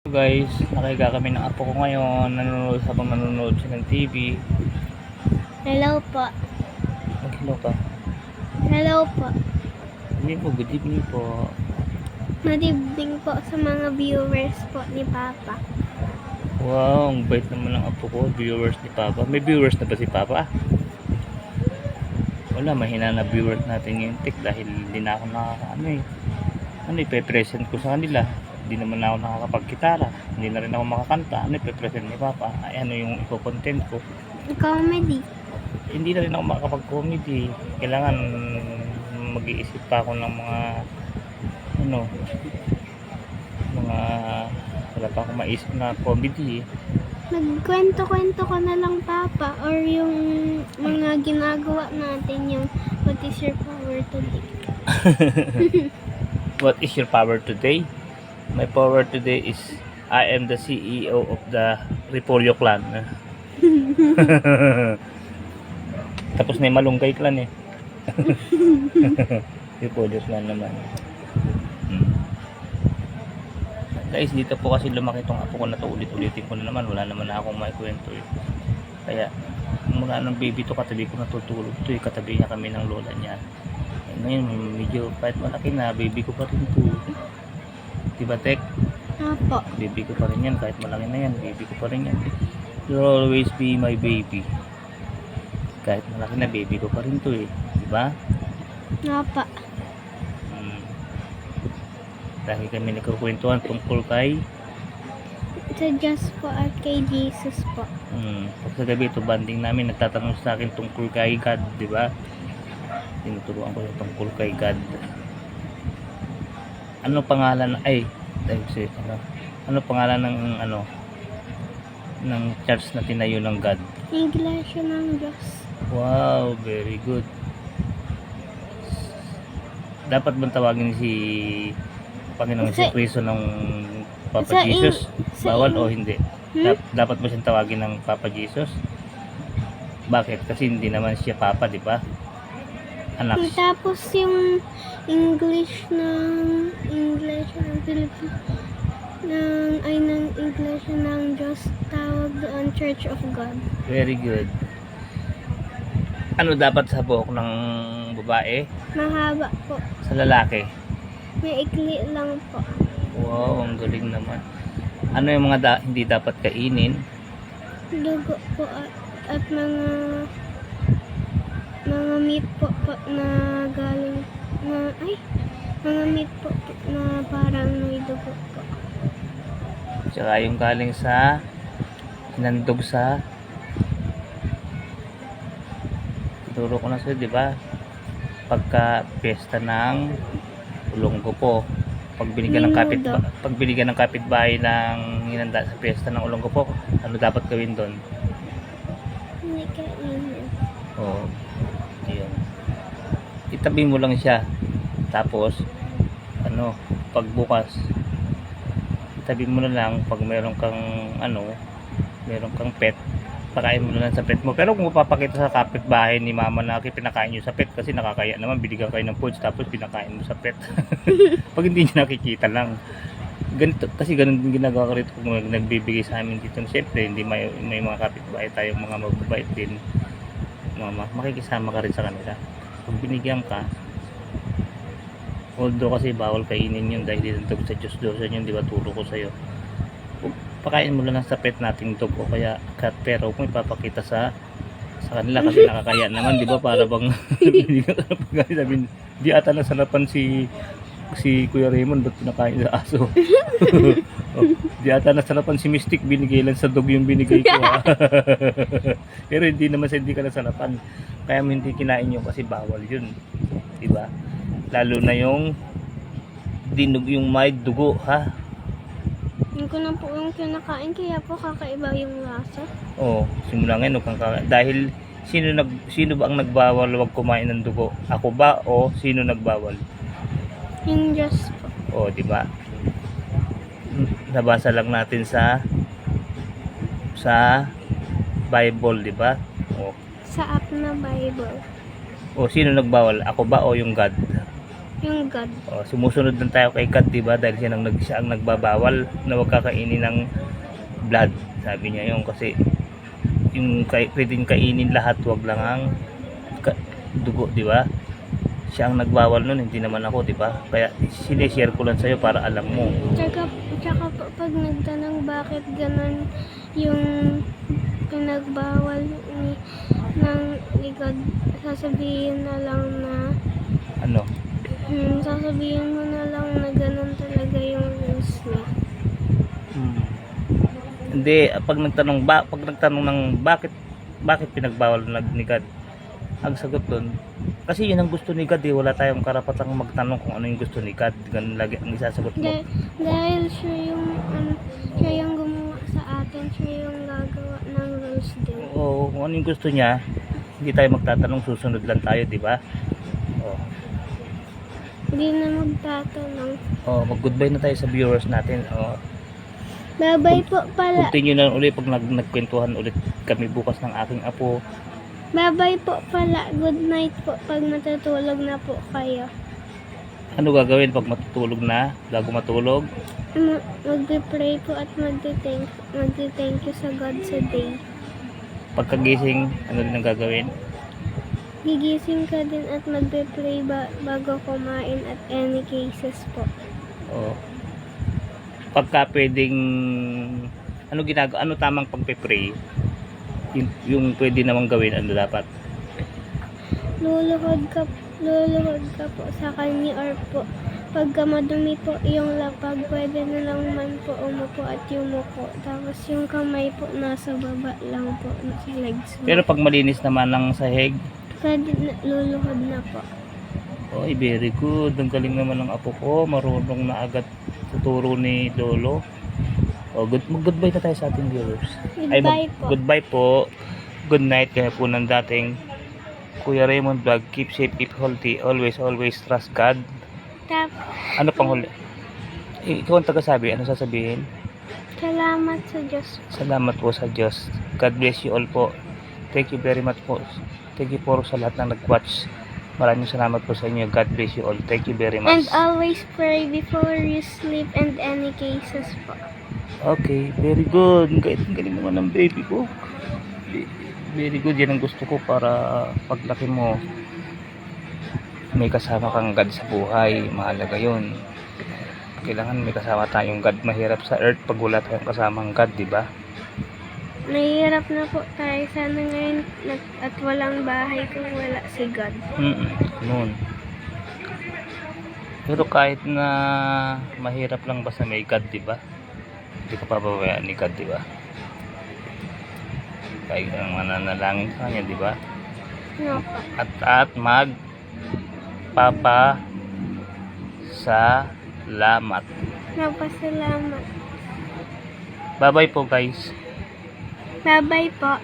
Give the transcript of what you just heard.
Guys, nakahiga kami ng apo ko ngayon, habang nanonood siya ng TV. Hello po. Mag-hello ka. Hello po. Good evening po. Good evening po sa mga viewers po ni Papa. Wow, ang bait naman ng apo ko, viewers ni Papa. May viewers na ba si Papa? Wala, mahina na viewers natin yung tik dahil hindi na ako ipe-present ko sa kanila. Hindi naman ako nakakapagkitara, hindi na rin ako makakanta. Ipe-present ni Papa? Ay, ano yung ipo-content ko? Comedy. Hindi na rin ako makakapag-comedy. Kailangan mag-iisip pa ako ng mga wala pa akong maisip na comedy. Nagkwento-kwento ko na lang, Papa, or yung mga ginagawa natin, yung what is your power today? What is your power today? My power today is I am the CEO of the Repolyo clan. Tapos na yung Malunggay clan eh. Repolyo clan naman. Guys, dito po kasi lumaki itong apo ko na to. Ulit-ulitin ko na naman. Wala naman na akong maikwento eh. Kaya mula nung baby to, katabi ko natutulog to eh. Katabi niya kami ng lola niya. Ngayon medyo kahit malaki na, baby ko pa rin to. Diba, Tek? Apo. Baby ko pa rin yan, kahit malaki na yan, baby ko pa rin yan. You'll always be my baby. Kahit malaki na, baby ko pa rin to eh. Diba? Apo. Dahil kami nagkukwentuhan tungkol kay Sa Diyos po at kay Jesus po. pag sa gabi ito, banding namin, nagtatanong sa akin tungkol kay God, diba? Tinuturuan ko yung tungkol kay God. Ano pangalan ano pangalan ng church na tinayo ng God? Iglesia ng Diyos. Wow, very good. Dapat bang tawagin si Panginoon si Kristo ng Papa Jesus? Bawal o hindi? Dapat ba siyang tawagin ng Papa Jesus? Bakit? Kasi hindi naman siya Papa, di ba? Anak. Tapos yung English ng Philippines ng Iglesia ng Diyos, tawag doon Church of God. Very good. Ano dapat sa buhok ng babae? Mahaba po. Sa lalaki? May ikli lang po. Wow, ang galing naman. Ano yung mga hindi dapat kainin? Dugo po at mga meat po na galing mga meat po na parang may dugo po. Tsaka yung galing sa hinandog sa turo ko na sa'yo, di ba? Pagka piyesta ng ulonggo po, pag binigyan ng kapitbahay ng hinanda sa piyesta ng ulonggo po, ano dapat gawin doon? Hindi kainin. Oh, yun. Itabi mo lang siya. Tapos pagbukas, itabi mo na lang. Pag meron kang pet, pakain mo na lang sa pet mo. Pero kung mapapakita sa kapitbahay ni mama na pinakain nyo sa pet, kasi nakakaya naman, binigyan kayo ng foods tapos pinakain mo sa pet. Pag hindi nyo nakikita lang, ganito, kasi ganun din ginagawa ko rito kung nagbibigay sa amin dito. Siyempre, hindi may mga kapitbahay tayong mga magbabait din. Mama, makikisama ka rin sa kanila. Pag binigyan ka, although kasi bawal kainin yun dahil dinatog sa Diyos yun, di ba, turo ko sa'yo. Pakain mo lang sa pet nating dog o kaya cat, pero kung ipapakita sa kanila kasi nakakaya naman, di ba, para bang sabihin, di ata nasarapan si Kuya Raymond, ba't pinakain sa aso? Di ata nasarapan si Mystic, binigay lang sa dog yung binigay ko. Pero hindi naman sa hindi ka nasarapan, kaya hindi kinain yun kasi bawal yun, di ba? Lalo na yung dinog, yung may dugo, ha? Hindi ko na po yung kinakain, kaya po kakaiba yung lasa. Oo, simula ngayon, dahil sino ba ang nagbawal wag kumain ng dugo? Ako ba o sino nagbawal? Yung Diyos po. Oo, di ba? Nabasa lang natin sa Bible, di ba? Sa app na Bible. O sino nagbawal? Ako ba o yung God? Yung God. Sumusunod lang tayo kay God, diba? Dahil siya ang nagbabawal na huwag kakainin ng blood. Sabi niya yun kasi pwedeng kainin lahat, wag lang ang dugo, diba? Siya ang nagbawal nun, hindi naman ako, diba? Kaya sinishare ko lang sa'yo para alam mo. Tsaka po, pag nagtanong bakit ganun yung pinagbawal ni God, sasabihin na lang na Ano? sasabihin mo na lang na ganun talaga yung rules niya. Hindi, pag nagtanong ng bakit pinagbawal ni God, ang sagot doon, kasi yun ang gusto ni God, wala tayong karapatang magtanong kung ano yung gusto ni God. Ganun lagi ang isasagot mo. Dahil siya yung gumawa sa atin, siya yung gagawa ng rules din. Oo, kung ano yung gusto niya, hindi tayo magtatanong, susunod lang tayo, di ba? Hindi na magtatanong. Mag-goodbye na tayo sa viewers natin. Bye-bye po pala. Continue na ulit pag nagkwentuhan ulit kami bukas ng aking apo. Bye-bye po pala. Good night po pag matutulog na po kayo. Ano gagawin pag matutulog na? Bago matulog? Magpe-pray po at magte-thank you sa God sa day. Pagkagising, ano din ang gagawin? Gigising ka din at magpe-pray bago kumain at any cases po. Pagka pwedeng ano tamang pagpe-pray? Yung pwede namang gawin, ano dapat? Luluhod ka po sa kanya or po pagka madumi po yung lapag, pwede na lang man po umupo at yumuko. Tapos yung kamay po nasa baba lang po sa legs mo. Pero pag malinis naman ng sahig, Pwede na, luluhod na po. very good. Ang galing naman ng apo ko. Marunong na agad sa turo ni Lolo. Goodbye na tayo sa ating viewers. Goodbye po. Goodbye po. Good night. Kaya po ng dating Kuya Raymond Vlog. Keep safe, keep healthy. Always trust God. Ano pang huli? Ikaw ang tagasabi. Ano sasabihin? Salamat sa Diyos. Salamat po sa Diyos. God bless you all po. Thank you very much po. Thank you po sa lahat ng nag-watch. Maraming salamat po sa inyo. God bless you all. Thank you very much. And always pray before you sleep and any cases po. Okay, very good. Ang galing naman ng baby ko. Very good. Yan ang gusto ko para paglaki mo, may kasama kang God sa buhay. Mahalaga yun. Kailangan may kasama tayong God. Mahirap sa earth pag wala tayong kasamang God, di ba? Nahihirap na po tayo. Sana ngayon at walang bahay kung wala si God. Noon. Pero kahit na mahirap lang basta may God, di ba? Hindi ka pababayaan ni God, di ba? Kahit ang mananalangin sa kanya, di ba? No po. At salamat. Nagpasalamat. Bye-bye po, guys. Bye-bye po.